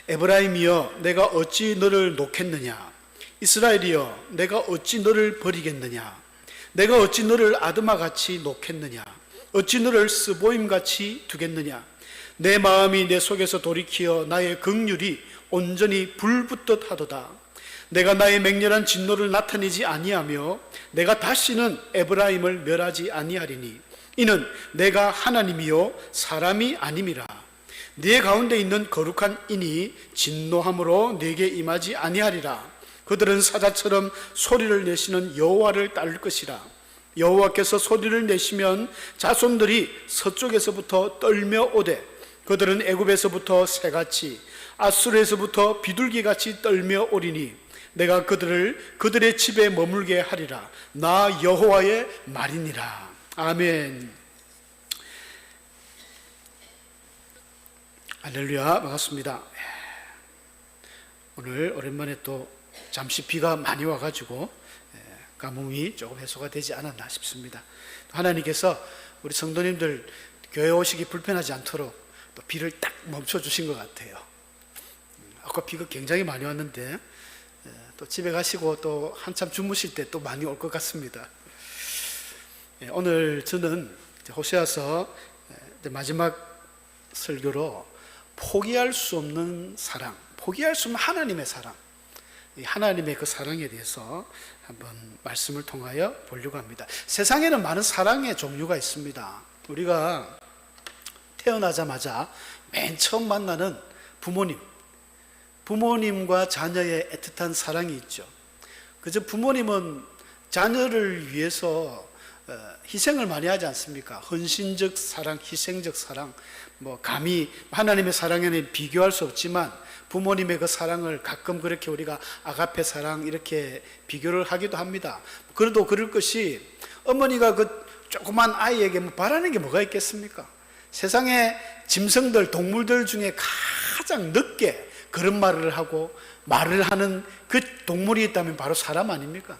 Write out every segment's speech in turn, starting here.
에브라임이여 내가 어찌 너를 놓겠느냐, 이스라엘이여 내가 어찌 너를 버리겠느냐, 내가 어찌 너를 아드마같이 놓겠느냐, 어찌 너를 스보임같이 두겠느냐. 내 마음이 내 속에서 돌이키어 나의 긍휼이 온전히 불붙듯 하도다. 내가 나의 맹렬한 진노를 나타내지 아니하며 내가 다시는 에브라임을 멸하지 아니하리니 이는 내가 하나님이요 사람이 아님이라. 네 가운데 있는 거룩한 인이 진노함으로 네게 임하지 아니하리라. 그들은 사자처럼 소리를 내시는 여호와를 따를 것이라. 여호와께서 소리를 내시면 자손들이 서쪽에서부터 떨며 오되 그들은 애굽에서부터 새같이 아수르에서부터 비둘기같이 떨며 오리니 내가 그들을 그들의 집에 머물게 하리라. 나 여호와의 말이니라. 아멘. 할렐루야. 반갑습니다. 오늘 오랜만에 또 잠시 비가 많이 와가지고 가뭄이 조금 해소가 되지 않았나 싶습니다. 하나님께서 우리 성도님들 교회 오시기 불편하지 않도록 또 비를 딱 멈춰주신 것 같아요. 아까 비가 굉장히 많이 왔는데 또 집에 가시고 또 한참 주무실 때 또 많이 올 것 같습니다. 오늘 저는 호세아서 마지막 설교로 포기할 수 없는 사랑, 포기할 수 없는 하나님의 사랑, 하나님의 그 사랑에 대해서 한번 말씀을 통하여 보려고 합니다. 세상에는 많은 사랑의 종류가 있습니다. 우리가 태어나자마자 맨 처음 만나는 부모님과 자녀의 애틋한 사랑이 있죠. 그저 부모님은 자녀를 위해서 희생을 많이 하지 않습니까? 헌신적 사랑, 희생적 사랑, 감히 하나님의 사랑에는 비교할 수 없지만 부모님의 그 사랑을 가끔 그렇게 우리가 아가페 사랑 이렇게 비교를 하기도 합니다. 그래도 그럴 것이 어머니가 그 조그만 아이에게 바라는 게 뭐가 있겠습니까? 세상의 짐승들, 동물들 중에 가장 늦게 그런 말을 하고 말을 하는 그 동물이 있다면 바로 사람 아닙니까?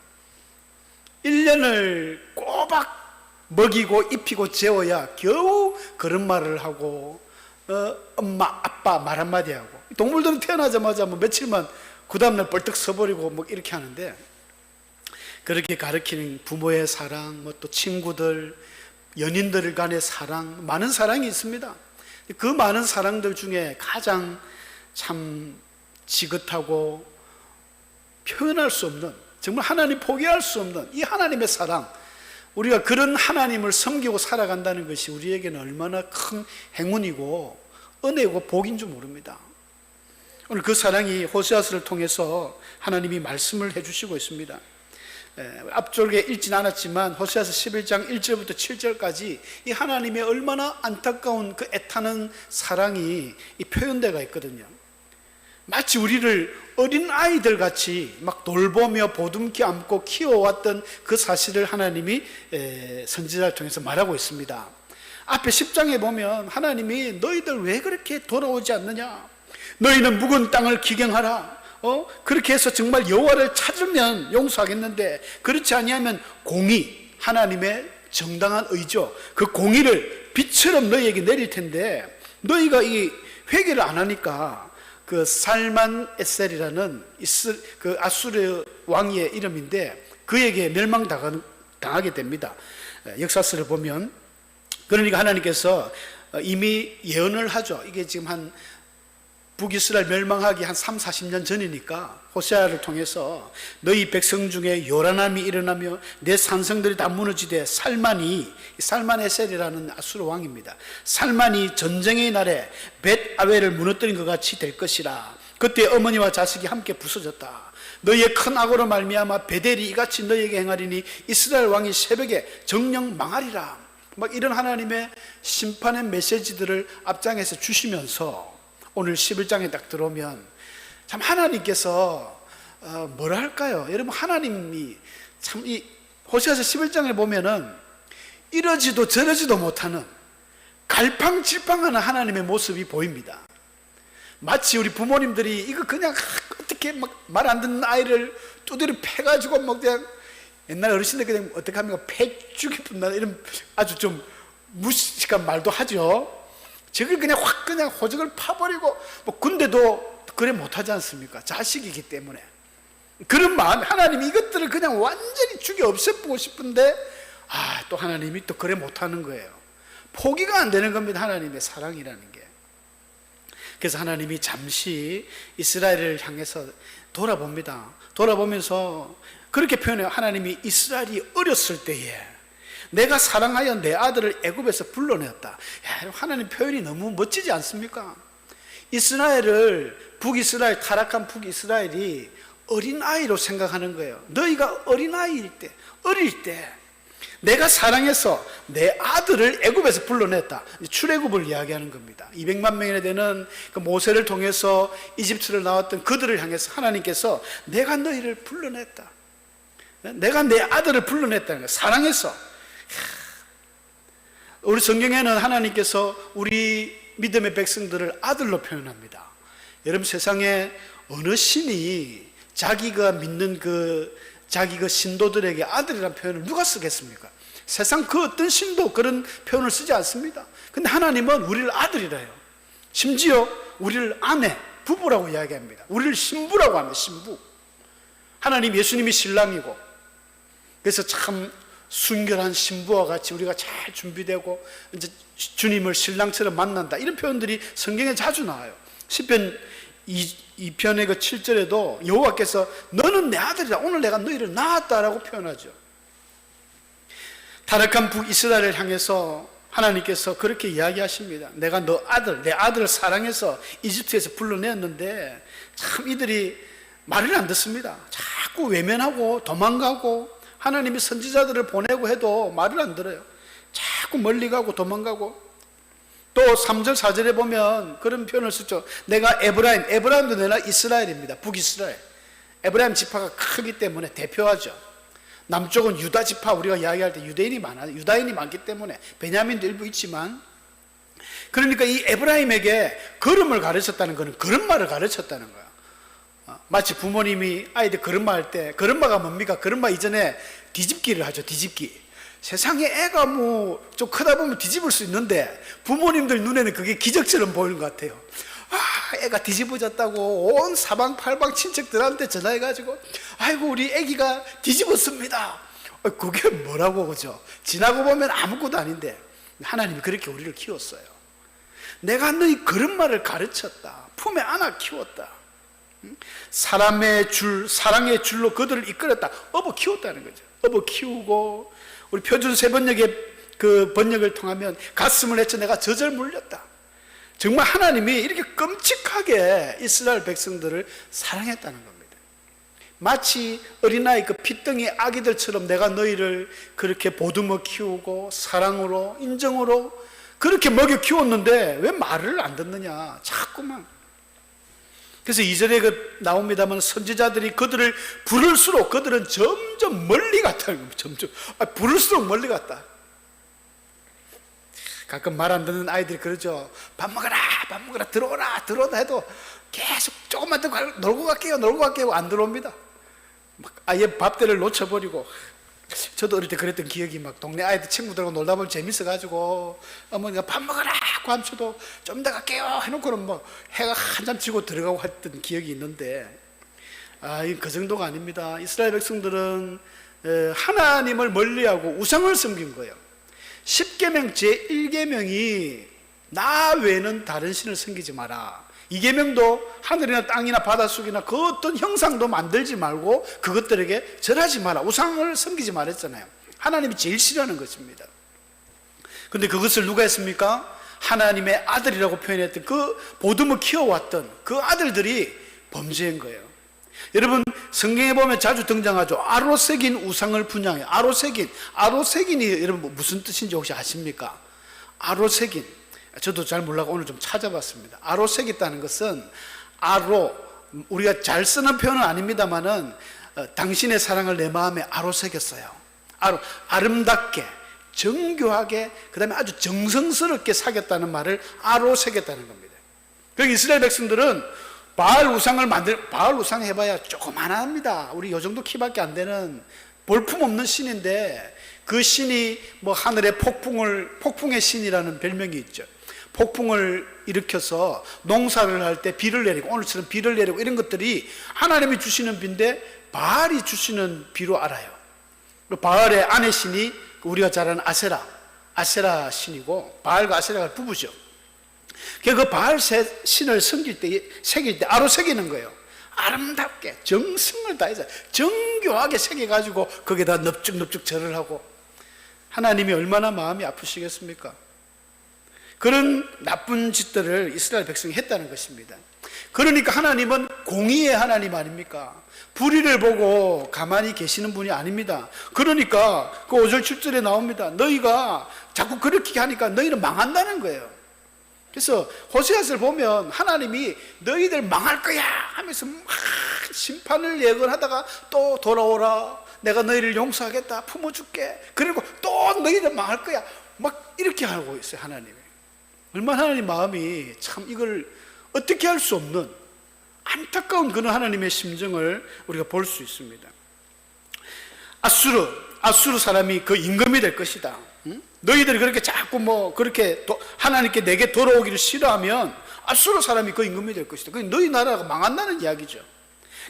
1년을 꼬박 먹이고 입히고 재워야 겨우 그런 말을 하고 엄마, 아빠 말 한마디 하고, 동물들은 태어나자마자 며칠만 그 다음날 벌떡 서버리고 이렇게 하는데, 그렇게 가르치는 부모의 사랑, 또 친구들, 연인들 간의 사랑, 많은 사랑이 있습니다. 그 많은 사랑들 중에 가장 참 지긋하고 표현할 수 없는, 정말 하나님 포기할 수 없는 이 하나님의 사랑, 우리가 그런 하나님을 섬기고 살아간다는 것이 우리에게는 얼마나 큰 행운이고 은혜고 복인 줄 모릅니다. 오늘 그 사랑이 호세아서를 통해서 하나님이 말씀을 해주시고 있습니다. 앞쪽에 읽진 않았지만 호세아서 11장 1절부터 7절까지 이 하나님의 얼마나 안타까운 그 애타는 사랑이 이 표현되어 있거든요. 마치 우리를 어린 아이들 같이 막 돌보며 보듬기 안고 키워왔던 그 사실을 하나님이 선지자를 통해서 말하고 있습니다. 앞에 10장에 보면 하나님이 너희들 왜 그렇게 돌아오지 않느냐, 너희는 묵은 땅을 기경하라, 그렇게 해서 정말 여호와를 찾으면 용서하겠는데 그렇지 아니하면 공의, 하나님의 정당한 의죠, 그 공의를 비처럼 너희에게 내릴 텐데 너희가 이 회개를 안 하니까 그 살만 에셀이라는 그 아수르 왕의 이름인데 그에게 멸망당하게 됩니다. 역사서를 보면, 그러니까 하나님께서 이미 예언을 하죠. 이게 지금 한 북이스라엘 멸망하기 한 30-40년 전이니까 호세아를 통해서 너희 백성 중에 요란함이 일어나며 내 산성들이 다 무너지되 살만에셀이라는 아수르 왕입니다. 살만이 전쟁의 날에 벳아벨을 무너뜨린 것 같이 될 것이라. 그때 어머니와 자식이 함께 부서졌다. 너희의 큰 악으로 말미암아 베델이 이같이 너희에게 행하리니 이스라엘 왕이 새벽에 정령 망하리라. 이런 하나님의 심판의 메시지들을 앞장에서 주시면서 오늘 11장에 딱 들어오면 참 하나님께서 뭐라 할까요? 여러분, 하나님이 참 이 호세아서 11장에 보면은 이러지도 저러지도 못하는 갈팡질팡하는 하나님의 모습이 보입니다. 마치 우리 부모님들이 이거 그냥 어떻게 말 안 듣는 아이를 두드려 패가지고 그냥 옛날 어르신들 그냥 어떻게 합니까? 패죽이 분다 이런 아주 좀 무식한 말도 하죠. 저걸 그냥 확 그냥 호적을 파버리고 군대도 그래 못하지 않습니까? 자식이기 때문에. 그런 마음, 하나님이 이것들을 그냥 완전히 죽여 없애보고 싶은데 또 하나님이 또 그래 못하는 거예요. 포기가 안 되는 겁니다. 하나님의 사랑이라는 게. 그래서 하나님이 잠시 이스라엘을 향해서 돌아봅니다. 돌아보면서 그렇게 표현해요. 하나님이 이스라엘이 어렸을 때에 내가 사랑하여 내 아들을 애굽에서 불러내었다. 하나님 표현이 너무 멋지지 않습니까? 이스라엘을, 북이스라엘, 타락한 북이스라엘이 어린아이로 생각하는 거예요. 너희가 어린아이일 때, 어릴 때 내가 사랑해서 내 아들을 애굽에서 불러냈다. 출애굽을 이야기하는 겁니다. 200만 명이나 되는 그 모세를 통해서 이집트를 나왔던 그들을 향해서 하나님께서 내가 너희를 불러냈다. 내가 내 아들을 불러냈다는 거예요. 사랑해서. 우리 성경에는 하나님께서 우리 믿음의 백성들을 아들로 표현합니다. 여러분, 세상에 어느 신이 자기가 믿는 자기 신도들에게 아들이라는 표현을 누가 쓰겠습니까? 세상 그 어떤 신도 그런 표현을 쓰지 않습니다. 근데 하나님은 우리를 아들이라 해요. 심지어 우리를 아내, 부부라고 이야기합니다. 우리를 신부라고 합니다. 신부. 하나님, 예수님이 신랑이고, 그래서 참 순결한 신부와 같이 우리가 잘 준비되고 이제 주님을 신랑처럼 만난다, 이런 표현들이 성경에 자주 나와요. 시편 2편의 그 7절에도 여호와께서 너는 내 아들이다, 오늘 내가 너희를 낳았다라고 표현하죠. 타락한 북이스라엘을 향해서 하나님께서 그렇게 이야기하십니다. 내가 내 아들을 사랑해서 이집트에서 불러내었는데 참 이들이 말을 안 듣습니다. 자꾸 외면하고 도망가고, 하나님이 선지자들을 보내고 해도 말을 안 들어요. 자꾸 멀리 가고 도망가고. 또 3절 4절에 보면 그런 표현을 쓰죠. 내가 에브라임도 내가 이스라엘입니다. 북이스라엘. 에브라임 지파가 크기 때문에 대표하죠. 남쪽은 유다 지파, 우리가 이야기할 때 유대인이 많아요. 유다인이 많기 때문에, 베냐민도 일부 있지만, 그러니까 이 에브라임에게 걸음을 가르쳤다는 것은 걸음마를 가르쳤다는 거야. 마치 부모님이 아이들 걸음마 할 때, 걸음마가 뭡니까? 걸음마 이전에 뒤집기를 하죠. 뒤집기. 세상에 애가 뭐 좀 크다 보면 뒤집을 수 있는데 부모님들 눈에는 그게 기적처럼 보이는 것 같아요. 애가 뒤집어졌다고 온 사방팔방 친척들한테 전화해가지고 아이고 우리 애기가 뒤집었습니다. 그게 뭐라고, 그죠? 지나고 보면 아무것도 아닌데 하나님이 그렇게 우리를 키웠어요. 내가 너희 걸음마를 가르쳤다. 품에 안아 키웠다. 사랑의 줄로 그들을 이끌었다. 업어 키웠다는 거죠. 업어 키우고, 우리 표준 세번역의 그 번역을 통하면 가슴을 헤쳐 내가 젖을 물렸다. 정말 하나님이 이렇게 끔찍하게 이스라엘 백성들을 사랑했다는 겁니다. 마치 어린아이 그 핏덩이 아기들처럼 내가 너희를 그렇게 보듬어 키우고 사랑으로, 인정으로 그렇게 먹여 키웠는데 왜 말을 안 듣느냐, 자꾸만. 그래서 2절에 나옵니다만 선지자들이 그들을 부를수록 그들은 점점 멀리 갔다는 겁니다. 점점 부를수록 멀리 갔다. 가끔 말 안 듣는 아이들이 그러죠. 밥 먹어라, 밥 먹어라, 들어오라 해도 계속 조금만 더 놀고 갈게요 안 들어옵니다. 막 아예 밥대를 놓쳐버리고. 저도 어릴 때 그랬던 기억이, 막 동네 아이들 친구들하고 놀다 보면 재밌어가지고 어머니가 밥 먹어라 하고 하면서도 좀 더 갈게요 해놓고는 뭐 해가 한참 지고 들어가고 했던 기억이 있는데, 이건 그 정도가 아닙니다. 이스라엘 백성들은 하나님을 멀리하고 우상을 섬긴 거예요. 10계명 제1계명이 나 외에는 다른 신을 섬기지 마라. 2계명도 하늘이나 땅이나 바닷속이나 그 어떤 형상도 만들지 말고 그것들에게 절하지 마라. 우상을 섬기지 말았잖아요. 하나님이 제일 싫어하는 것입니다. 그런데 그것을 누가 했습니까? 하나님의 아들이라고 표현했던, 그 보듬어 키워왔던 그 아들들이 범죄한 거예요. 여러분, 성경에 보면 자주 등장하죠. 아로새긴 우상을 분양해. 아로새긴이 여러분 무슨 뜻인지 혹시 아십니까? 아로새긴, 저도 잘 몰라서 오늘 좀 찾아봤습니다. 아로새겼다는 것은, 우리가 잘 쓰는 표현은 아닙니다만은 당신의 사랑을 내 마음에 아로새겼어요. 아름답게, 정교하게, 그 다음에 아주 정성스럽게 사귀었다는 말을 아로새겼다는 겁니다. 그러니까 이스라엘 백성들은 바알 우상 해봐야 조그만합니다. 우리 요 정도 키밖에 안 되는 볼품없는 신인데, 그 신이 뭐 하늘의 폭풍의 신이라는 별명이 있죠. 폭풍을 일으켜서 농사를 할 때 비를 내리고, 오늘처럼 비를 내리고, 이런 것들이 하나님이 주시는 비인데 바알이 주시는 비로 알아요. 바알의 아내 신이 우리가 잘 아는 아세라 신이고, 바알과 아세라가 부부죠. 그 바알 신을 섬길 때, 새길 때 아로 새기는 거예요. 아름답게 정성을 다해서 정교하게 새겨가지고 거기다 넙죽넙죽 절을 하고, 하나님이 얼마나 마음이 아프시겠습니까? 그런 나쁜 짓들을 이스라엘 백성이 했다는 것입니다. 그러니까 하나님은 공의의 하나님 아닙니까? 불의를 보고 가만히 계시는 분이 아닙니다. 그러니까 그 5절 7절에 나옵니다. 너희가 자꾸 그렇게 하니까 너희는 망한다는 거예요. 그래서 호세아서를 보면 하나님이 너희들 망할 거야 하면서 막 심판을 예언하다가 또 돌아오라, 내가 너희를 용서하겠다, 품어줄게, 그리고 또 너희들 망할 거야, 막 이렇게 하고 있어요. 하나님이 얼마나 하나님 마음이 참 이걸 어떻게 할 수 없는 안타까운 그런 하나님의 심정을 우리가 볼 수 있습니다. 아수르 사람이 그 임금이 될 것이다. 너희들이 그렇게 자꾸 그렇게 하나님께 내게 돌아오기를 싫어하면 아수르 사람이 그 임금이 될 것이다. 그 너희 나라가 망한다는 이야기죠.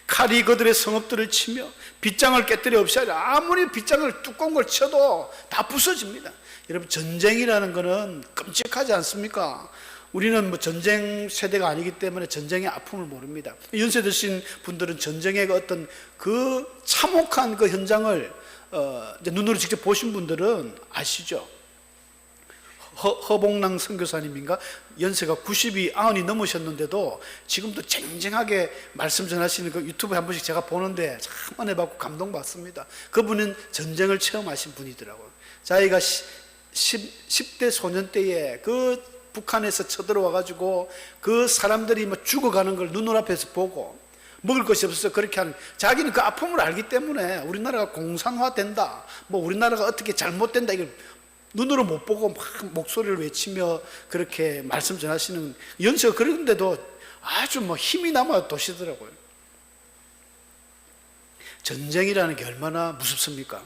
칼이 그들의 성읍들을 치며 빗장을 깨뜨려 없애라. 아무리 빗장을 두꺼운 걸 쳐도 다 부서집니다. 여러분, 전쟁이라는 것은 끔찍하지 않습니까? 우리는 전쟁 세대가 아니기 때문에 전쟁의 아픔을 모릅니다. 연세 드신 분들은 전쟁의 어떤 그 참혹한 그 현장을 이제 눈으로 직접 보신 분들은 아시죠? 허봉랑 선교사님인가? 연세가 90이 넘으셨는데도 지금도 쟁쟁하게 말씀 전하시는 그 유튜브에 한 번씩 제가 보는데 참 은혜 받고 감동받습니다. 그분은 전쟁을 체험하신 분이더라고요. 자기가 10대 소년 때에 그 북한에서 쳐들어와가지고 그 사람들이 죽어가는 걸 눈앞에서 보고 먹을 것이 없어서 그렇게 하는, 자기는 그 아픔을 알기 때문에 우리나라가 공산화된다, 우리나라가 어떻게 잘못된다, 이걸 눈으로 못 보고 막 목소리를 외치며 그렇게 말씀 전하시는, 연세가 그런데도 아주 힘이 남아 도시더라고요. 전쟁이라는 게 얼마나 무섭습니까?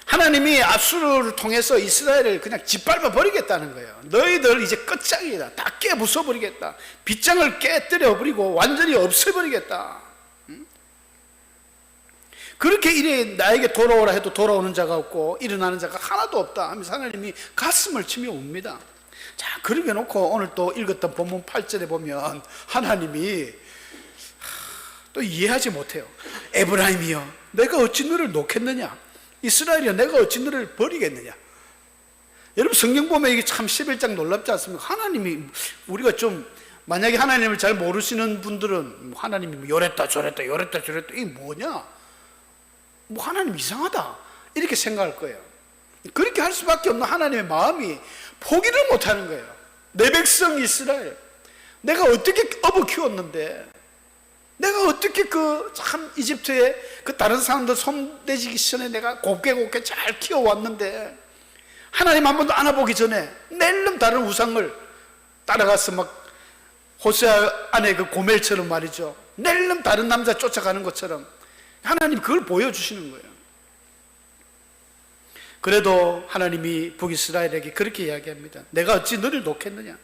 하나님이 아수르를 통해서 이스라엘을 그냥 짓밟아 버리겠다는 거예요. 너희들 이제 끝장이다, 다 깨부숴 버리겠다, 빗장을 깨뜨려 버리고 완전히 없애버리겠다. 그렇게 이래 나에게 돌아오라 해도 돌아오는 자가 없고 일어나는 자가 하나도 없다 하면서 하나님이 가슴을 치며 웁니다. 자, 그렇게 놓고 오늘 또 읽었던 본문 8절에 보면 하나님이 또 이해하지 못해요. 에브라임이여, 내가 어찌 너를 놓겠느냐? 이스라엘이여, 내가 어찌 너를 버리겠느냐? 여러분, 성경 보면 이게 참 11장 놀랍지 않습니까? 하나님이, 우리가 좀 만약에 하나님을 잘 모르시는 분들은 하나님이 요랬다 저랬다 이게 뭐냐? 하나님 이상하다 이렇게 생각할 거예요. 그렇게 할 수밖에 없는 하나님의 마음이 포기를 못하는 거예요. 내 백성 이스라엘, 내가 어떻게 업어 키웠는데, 내가 어떻게 참 이집트에 그 다른 사람들 손대지기 전에 내가 곱게 잘 키워왔는데, 하나님 한 번도 안아보기 전에 낼름 다른 우상을 따라가서 막 호세아 안에 그 고멜처럼 말이죠, 낼름 다른 남자 쫓아가는 것처럼 하나님 그걸 보여주시는 거예요. 그래도 하나님이 북이스라엘에게 그렇게 이야기합니다. 내가 어찌 너를 놓겠느냐?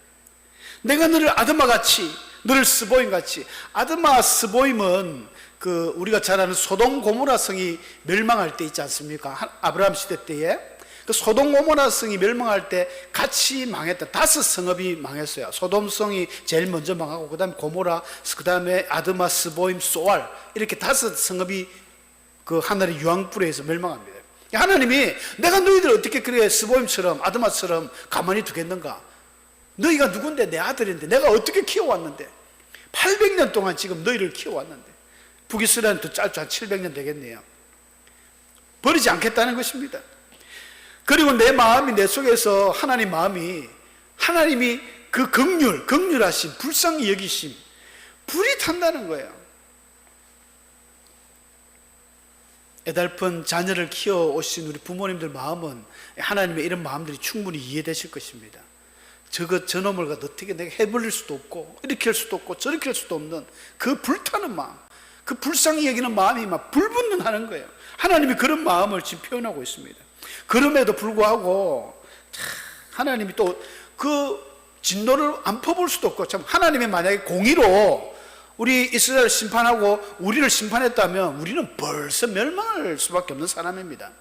내가 너를 아드마같이, 너를 스보임같이. 아드마 스보임은 우리가 잘 아는 소돔 고모라 성이 멸망할 때 있지 않습니까? 아브라함 시대 때에 그 소돔 고모라 성이 멸망할 때 같이 망했다. 5 성읍이 망했어요. 소돔 성이 제일 먼저 망하고, 그 다음에 고모라, 그 다음에 아드마, 스보임, 소알, 이렇게 5 성읍이 그 하늘의 유황불에 의해서 멸망합니다. 하나님이 내가 너희들 어떻게 그래 스보임처럼 아드마처럼 가만히 두겠는가? 너희가 누군데? 내 아들인데 내가 어떻게 키워왔는데, 800년 동안 지금 너희를 키워왔는데, 북이스라엘은 더 짧죠. 한 700년 되겠네요. 버리지 않겠다는 것입니다. 그리고 내 마음이, 내 속에서 하나님 마음이, 하나님이 그 긍휼하심, 불쌍히 여기심, 불이 탄다는 거예요. 애달픈 자녀를 키워오신 우리 부모님들 마음은 하나님의 이런 마음들이 충분히 이해되실 것입니다. 저놈을 어떻게 내가 해버릴 수도 없고, 이렇게 할 수도 없고, 저렇게 할 수도 없는 그 불타는 마음, 그 불쌍히 여기는 마음이 막 불붙는 거예요. 하나님이 그런 마음을 지금 표현하고 있습니다. 그럼에도 불구하고 하나님이 또 그 진노를 안 퍼볼 수도 없고, 참 하나님이 만약에 공의로 우리 이스라엘 심판하고 우리를 심판했다면 우리는 벌써 멸망할 수밖에 없는 사람입니다.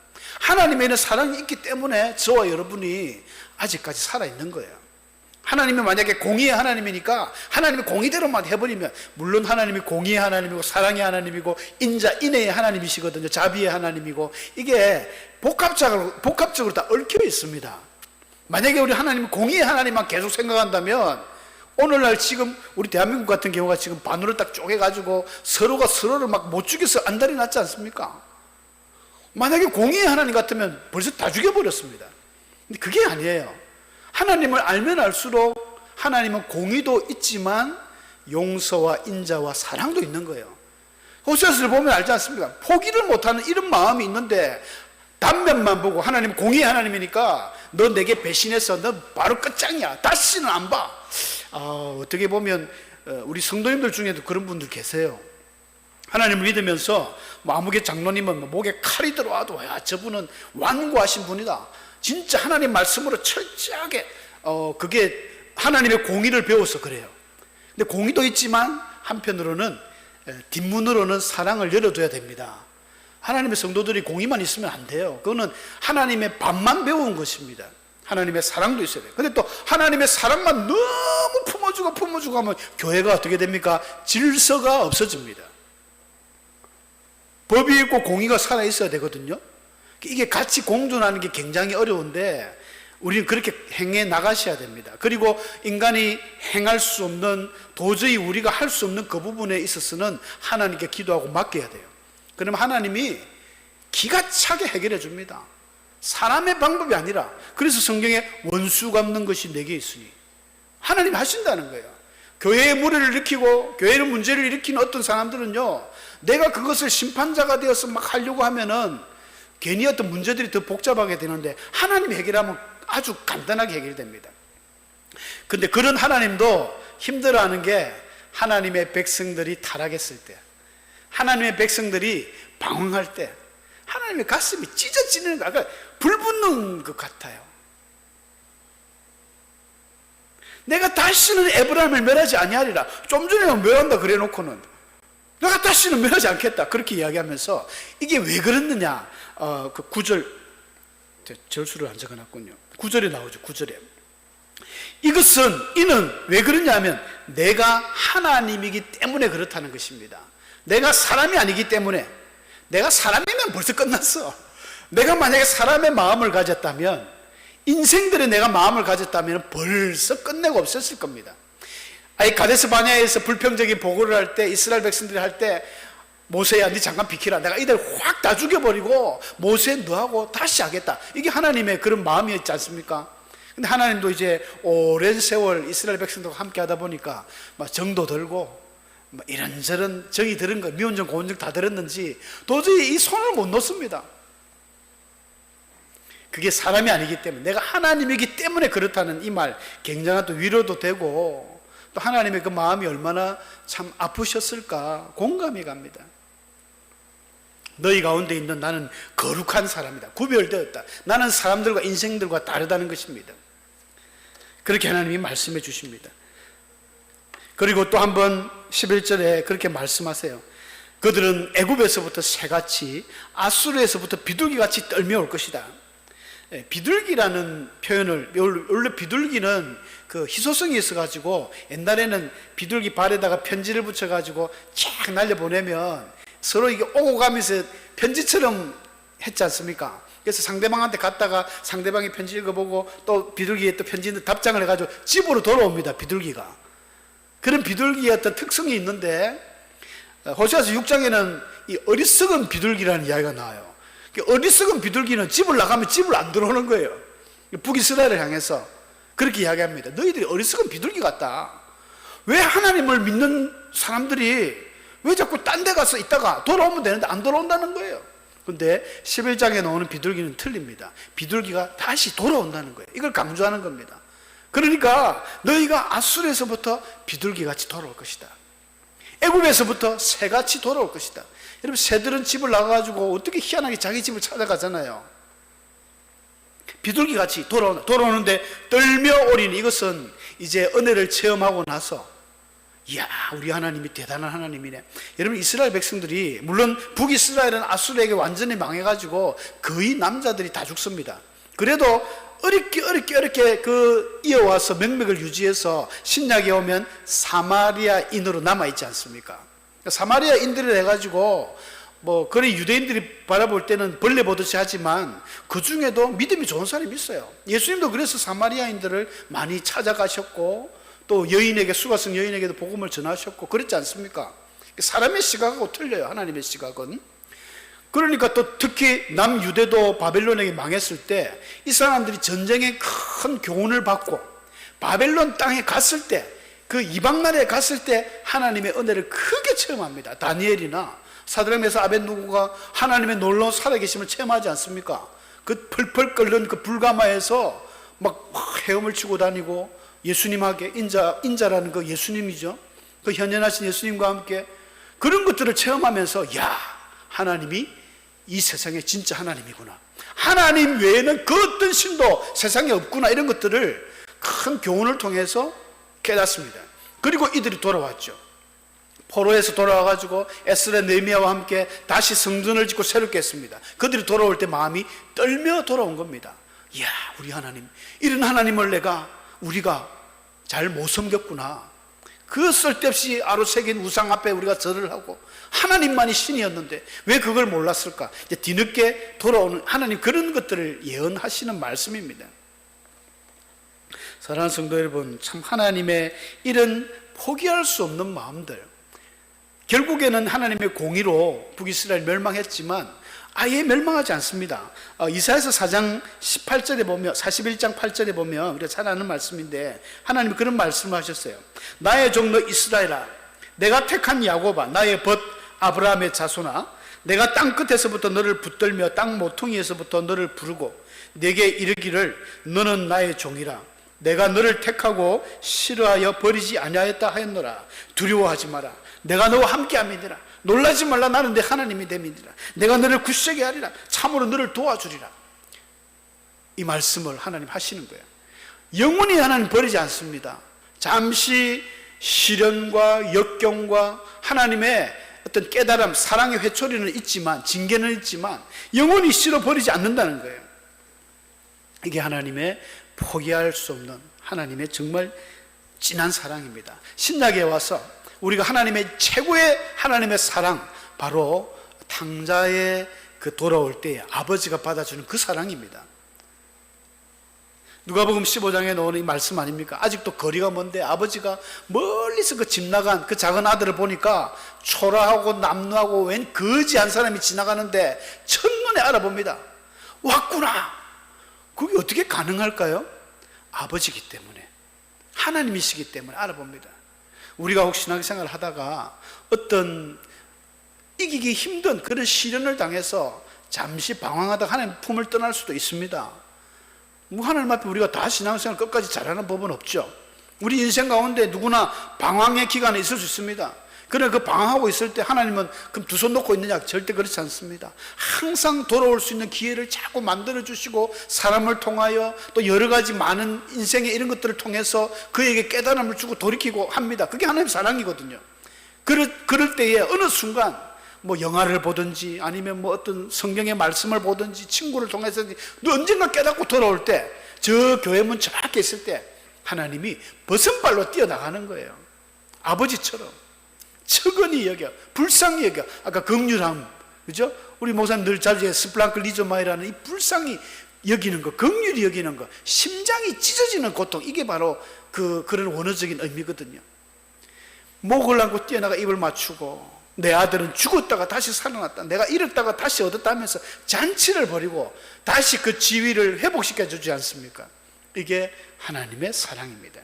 하나님에는 사랑이 있기 때문에 저와 여러분이 아직까지 살아있는 거예요. 하나님이 만약에 공의의 하나님이니까 하나님이 공의대로만 해버리면, 물론 하나님이 공의의 하나님이고 사랑의 하나님이고 인자 인애의 하나님이시거든요. 자비의 하나님이고, 이게 복합적으로 다 얽혀 있습니다. 만약에 우리 하나님이 공의의 하나님만 계속 생각한다면, 오늘날 지금 우리 대한민국 같은 경우가 지금 반으로 딱 쪼개가지고 서로가 서로를 막 못 죽여서 안달이 났지 않습니까? 만약에 공의의 하나님 같으면 벌써 다 죽여버렸습니다. 근데 그게 아니에요. 하나님을 알면 알수록 하나님은 공의도 있지만 용서와 인자와 사랑도 있는 거예요. 호세아서를 보면 알지 않습니까? 포기를 못하는 이런 마음이 있는데 단면만 보고, 하나님 공의의 하나님이니까 너 내게 배신해서 너 바로 끝장이야, 다시는 안 봐. 어떻게 보면 우리 성도님들 중에도 그런 분들 계세요. 하나님을 믿으면서 아무개 장로님은 목에 칼이 들어와도, 야, 저분은 완고하신 분이다, 진짜 하나님 말씀으로 철저하게 그게 하나님의 공의를 배워서 그래요. 근데 공의도 있지만 한편으로는 뒷문으로는 사랑을 열어둬야 됩니다. 하나님의 성도들이 공의만 있으면 안 돼요. 그거는 하나님의 반만 배운 것입니다. 하나님의 사랑도 있어야 돼요. 근데 또 하나님의 사랑만 너무 품어주고 하면 교회가 어떻게 됩니까? 질서가 없어집니다. 법이 있고 공의가 살아있어야 되거든요. 이게 같이 공존하는 게 굉장히 어려운데 우리는 그렇게 행해 나가셔야 됩니다. 그리고 인간이 행할 수 없는, 도저히 우리가 할 수 없는 그 부분에 있어서는 하나님께 기도하고 맡겨야 돼요. 그러면 하나님이 기가 차게 해결해 줍니다. 사람의 방법이 아니라. 그래서 성경에 원수 갚는 것이 내게 있으니, 하나님이 하신다는 거예요. 교회의 무리를 일으키고 교회의 문제를 일으키는 어떤 사람들은요, 내가 그것을 심판자가 되어서 막 하려고 하면은 괜히 어떤 문제들이 더 복잡하게 되는데, 하나님이 해결하면 아주 간단하게 해결됩니다. 근데 그런 하나님도 힘들어하는 게, 하나님의 백성들이 타락했을 때, 하나님의 백성들이 방황할 때 하나님의 가슴이 찢어지는, 그러니까 불 붙는 것 같아요. 내가 다시는 에브라임을 멸하지 아니하리라. 좀 전에 멸한다 그래 놓고는 내가 다시는 멸하지 않겠다 그렇게 이야기하면서, 이게 왜 그랬느냐, 그 9절, 절수를 안 적어놨군요. 9절에 나오죠. 9절에 이는 왜 그러냐면 내가 하나님이기 때문에 그렇다는 것입니다. 내가 사람이 아니기 때문에. 내가 사람이면 벌써 끝났어. 내가 만약에 사람의 마음을 가졌다면, 인생들의 내가 마음을 가졌다면 벌써 끝내고 없었을 겁니다. 가데스 바네아에서 불평적인 보고를 할 때, 이스라엘 백성들이 할 때, 모세야 네 잠깐 비키라, 내가 이들 확 다 죽여버리고 모세 너하고 다시 하겠다, 이게 하나님의 그런 마음이었지 않습니까? 근데 하나님도 이제 오랜 세월 이스라엘 백성들과 함께 하다 보니까 막 정도 들고 막 이런저런 정이 들은 거, 미운정 고운정 다 들었는지 도저히 이 손을 못 놓습니다. 그게 사람이 아니기 때문에, 내가 하나님이기 때문에 그렇다는 이 말, 굉장한 또 위로도 되고, 또 하나님의 그 마음이 얼마나 참 아프셨을까 공감이 갑니다. 너희 가운데 있는 나는 거룩한 사람이다, 구별되었다, 나는 사람들과 인생들과 다르다는 것입니다. 그렇게 하나님이 말씀해 주십니다. 그리고 또 한번 11절에 그렇게 말씀하세요. 그들은 애굽에서부터 새같이, 아수르에서부터 비둘기같이 떨며 올 것이다. 비둘기라는 표현을, 원래 비둘기는 그 희소성이 있어가지고 옛날에는 비둘기 발에다가 편지를 붙여가지고 쫙 날려보내면 서로 이게 오고 가면서 편지처럼 했지 않습니까? 그래서 상대방한테 갔다가 상대방이 편지 읽어보고 또 비둘기에 또 편지 답장을 해가지고 집으로 돌아옵니다, 비둘기가. 그런 비둘기의 어떤 특성이 있는데, 호세아서 6장에는 이 어리석은 비둘기라는 이야기가 나와요. 어리석은 비둘기는 집을 나가면 집을 안 들어오는 거예요. 북이스라엘을 향해서 그렇게 이야기합니다. 너희들이 어리석은 비둘기 같다. 왜 하나님을 믿는 사람들이 왜 자꾸 딴 데 가서 있다가 돌아오면 되는데 안 돌아온다는 거예요. 그런데 11장에 나오는 비둘기는 틀립니다. 비둘기가 다시 돌아온다는 거예요. 이걸 강조하는 겁니다. 그러니까 너희가 아수르에서부터 비둘기같이 돌아올 것이다, 애굽에서부터 새같이 돌아올 것이다. 여러분, 새들은 집을 나가가지고 어떻게 희한하게 자기 집을 찾아가잖아요. 비둘기같이 돌아오는데 떨며 오리니, 이것은 이제 은혜를 체험하고 나서 이야, 우리 하나님이 대단한 하나님이네. 여러분, 이스라엘 백성들이, 물론 북이스라엘은 아수르에게 완전히 망해가지고 거의 남자들이 다 죽습니다. 그래도 어렵게 이어와서 명맥을 유지해서 신약에 오면 사마리아인으로 남아있지 않습니까? 사마리아인들을 해가지고 그래 유대인들이 바라볼 때는 벌레 보듯이 하지만 그 중에도 믿음이 좋은 사람이 있어요. 예수님도 그래서 사마리아인들을 많이 찾아가셨고 또 수가성 여인에게도 복음을 전하셨고 그랬지 않습니까? 사람의 시각하고 틀려요, 하나님의 시각은. 그러니까 또 특히 남유대도 바벨론에게 망했을 때 이 사람들이 전쟁에 큰 교훈을 받고 바벨론 땅에 갔을 때, 그 이방 나라에 갔을 때 하나님의 은혜를 크게 체험합니다. 다니엘이나 사드락 메삭 아벳느고가 하나님의 놀라운 살아계심을 체험하지 않습니까? 그 펄펄 끓는 그 불가마에서 막 헤엄을 치고 다니고 예수님에게 인자라는 그 예수님이죠. 그 현현하신 예수님과 함께 그런 것들을 체험하면서 야, 하나님이 이 세상에 진짜 하나님이구나. 하나님 외에는 그 어떤 신도 세상에 없구나. 이런 것들을 큰 교훈을 통해서 깨닫습니다. 그리고 이들이 돌아왔죠. 포로에서 돌아와가지고 에스라 느헤미야와 함께 다시 성전을 짓고 새롭게 했습니다. 그들이 돌아올 때 마음이 떨며 돌아온 겁니다. 이야, 우리 하나님, 이런 하나님을 우리가 잘 못 섬겼구나. 그 쓸데없이 아로새긴 우상 앞에 우리가 절을 하고 하나님만이 신이었는데 왜 그걸 몰랐을까? 이제 뒤늦게 돌아오는 하나님, 그런 것들을 예언하시는 말씀입니다. 사랑하는 성도 여러분, 참 하나님의 이런 포기할 수 없는 마음들, 결국에는 하나님의 공의로 북이스라엘 멸망했지만 아예 멸망하지 않습니다. 이사야서 4장 18절에 보면, 41장 8절에 보면 우리가 잘 아는 말씀인데 하나님이 그런 말씀을 하셨어요. 나의 종 너 이스라엘아, 내가 택한 야곱아, 나의 벗 아브라함의 자손아, 내가 땅 끝에서부터 너를 붙들며 땅 모퉁이에서부터 너를 부르고 내게 이르기를 너는 나의 종이라. 내가 너를 택하고 싫어하여 버리지 아니하였다 하였노라. 두려워하지 마라. 내가 너와 함께함이니라. 놀라지 말라. 나는 내 하나님이 됨이니라. 내가 너를 굳세게 하리라. 참으로 너를 도와주리라. 이 말씀을 하나님 하시는 거예요. 영원히 하나님 버리지 않습니다. 잠시 시련과 역경과 하나님의 어떤 깨달음, 사랑의 회초리는 있지만, 징계는 있지만 영원히 실어버리지 않는다는 거예요. 이게 하나님의 포기할 수 없는 하나님의 정말 진한 사랑입니다. 신약에 와서 우리가 하나님의 최고의 하나님의 사랑, 바로 탕자의 그 돌아올 때에 아버지가 받아주는 그 사랑입니다. 누가복음 15장에 나오는 이 말씀 아닙니까? 아직도 거리가 먼데 아버지가 멀리서 그 집 나간 그 작은 아들을 보니까 초라하고 남루하고 웬 거지한 사람이 지나가는데 첫눈에 알아봅니다. 왔구나. 그게 어떻게 가능할까요? 아버지이기 때문에, 하나님이시기 때문에 알아봅니다. 우리가 혹시 신앙생활을 하다가 어떤 이기기 힘든 그런 시련을 당해서 잠시 방황하다가 하나님 품을 떠날 수도 있습니다. 하나님 앞에 우리가 다 신앙생활 끝까지 잘하는 법은 없죠. 우리 인생 가운데 누구나 방황의 기간이 있을 수 있습니다. 그러나 그 방황하고 있을 때 하나님은 그럼 두 손 놓고 있느냐? 절대 그렇지 않습니다. 항상 돌아올 수 있는 기회를 자꾸 만들어 주시고 사람을 통하여 또 여러 가지 많은 인생의 이런 것들을 통해서 그에게 깨달음을 주고 돌이키고 합니다. 그게 하나님의 사랑이거든요. 그럴 때에 어느 순간 영화를 보든지 아니면 어떤 성경의 말씀을 보든지 친구를 통해서 언젠가 깨닫고 돌아올 때 저 교회 문 저 밖에 있을 때 하나님이 버선발로 뛰어나가는 거예요. 아버지처럼 측은히 여겨, 불쌍히 여겨. 아까 긍휼함, 그죠? 우리 목사님 늘 자주 스플랑클리조마이라는 이 불쌍히 여기는 거, 긍휼히 여기는 거, 심장이 찢어지는 고통, 이게 바로 그런 원어적인 의미거든요. 목을 안고 뛰어나가 입을 맞추고, 내 아들은 죽었다가 다시 살아났다, 내가 잃었다가 다시 얻었다 하면서 잔치를 벌이고 다시 그 지위를 회복시켜 주지 않습니까? 이게 하나님의 사랑입니다.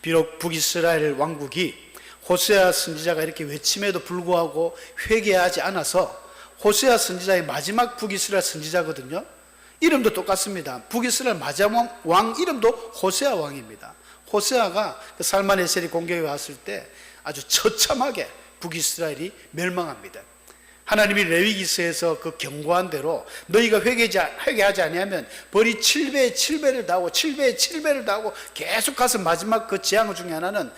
비록 북이스라엘 왕국이 호세아 선지자가 이렇게 외침에도 불구하고 회개하지 않아서, 호세아 선지자의 마지막 북이스라엘 선지자거든요. 이름도 똑같습니다. 북이스라엘 마지막 왕 이름도 호세아 왕입니다. 호세아가 그 살만에셀이 공격해 왔을 때 아주 처참하게 북이스라엘이 멸망합니다. 하나님이 레위기서에서 그 경고한 대로 너희가 회개하지 아니하면 벌이 7배의 7배를 다하고 7배의 7배를 다하고 계속 가서 마지막 그 재앙 중에 하나는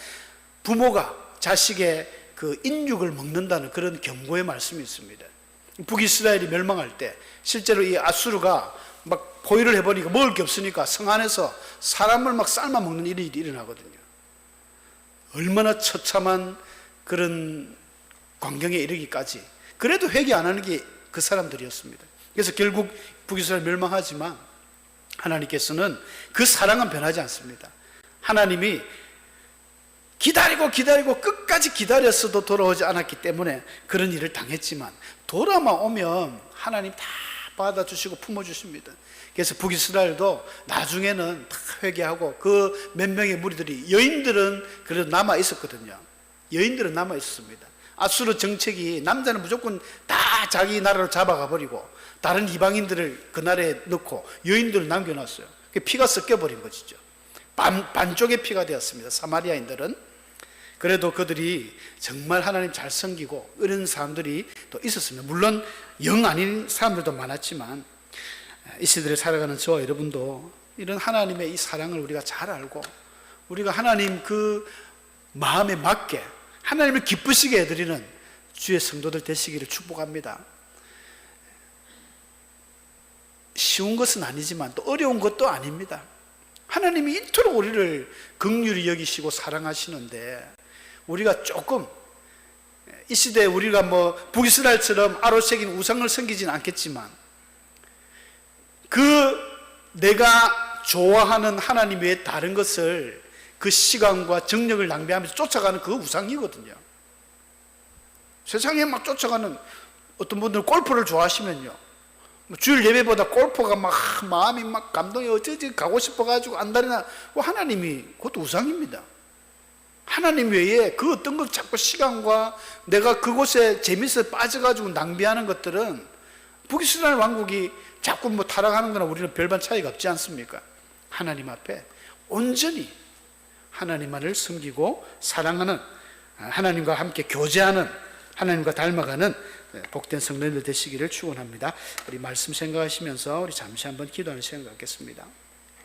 부모가 자식의 그 인육을 먹는다는 그런 경고의 말씀이 있습니다. 북이스라엘이 멸망할 때 실제로 이 아수르가 막 포위를 해버리니까 먹을 게 없으니까 성 안에서 사람을 막 삶아 먹는 일이 일어나거든요. 얼마나 처참한 그런 광경에 이르기까지. 그래도 회개 안 하는 게 그 사람들이었습니다. 그래서 결국 북이스라엘 멸망하지만 하나님께서는 그 사랑은 변하지 않습니다. 하나님이 기다리고 끝까지 기다렸어도 돌아오지 않았기 때문에 그런 일을 당했지만 돌아만 오면 하나님 다 받아주시고 품어주십니다. 그래서 북이스라엘도 나중에는 다 회개하고 그 몇 명의 무리들이, 여인들은 그래도 남아 있었거든요. 여인들은 남아 있었습니다. 아수르 정책이 남자는 무조건 다 자기 나라로 잡아가 버리고 다른 이방인들을 그 나라에 넣고 여인들을 남겨놨어요. 피가 섞여버린 것이죠. 반쪽의 피가 되었습니다. 사마리아인들은. 그래도 그들이 정말 하나님 잘 섬기고 이런 사람들이 또 있었습니다. 물론 영 아닌 사람들도 많았지만 이 시대를 살아가는 저와 여러분도 이런 하나님의 이 사랑을 우리가 잘 알고 우리가 하나님 그 마음에 맞게 하나님을 기쁘시게 해드리는 주의 성도들 되시기를 축복합니다. 쉬운 것은 아니지만 또 어려운 것도 아닙니다. 하나님이 이토록 우리를 긍휼히 여기시고 사랑하시는데 우리가 조금 이 시대에 우리가 뭐 북이스라엘처럼 아로새긴 우상을 섬기지는 않겠지만 그 내가 좋아하는 하나님 외에 다른 것을 그 시간과 정력을 낭비하면서 쫓아가는 그 우상이거든요. 세상에 막 쫓아가는 어떤 분들은 골프를 좋아하시면요, 주일 예배보다 골프가 막 마음이 막 감동이 어쩌지 가고 싶어가지고 안달이나, 하나님이 그것도 우상입니다. 하나님 외에 그 어떤 걸 자꾸 시간과 내가 그곳에 재미있어 빠져가지고 낭비하는 것들은 북이스라엘 왕국이 자꾸 뭐 타락하는 거나 우리는 별반 차이가 없지 않습니까? 하나님 앞에 온전히 하나님만을 섬기고 사랑하는, 하나님과 함께 교제하는, 하나님과 닮아가는 복된 성도들 되시기를 축원합니다. 우리 말씀 생각하시면서 우리 잠시 한번 기도하는 시간 갖겠습니다.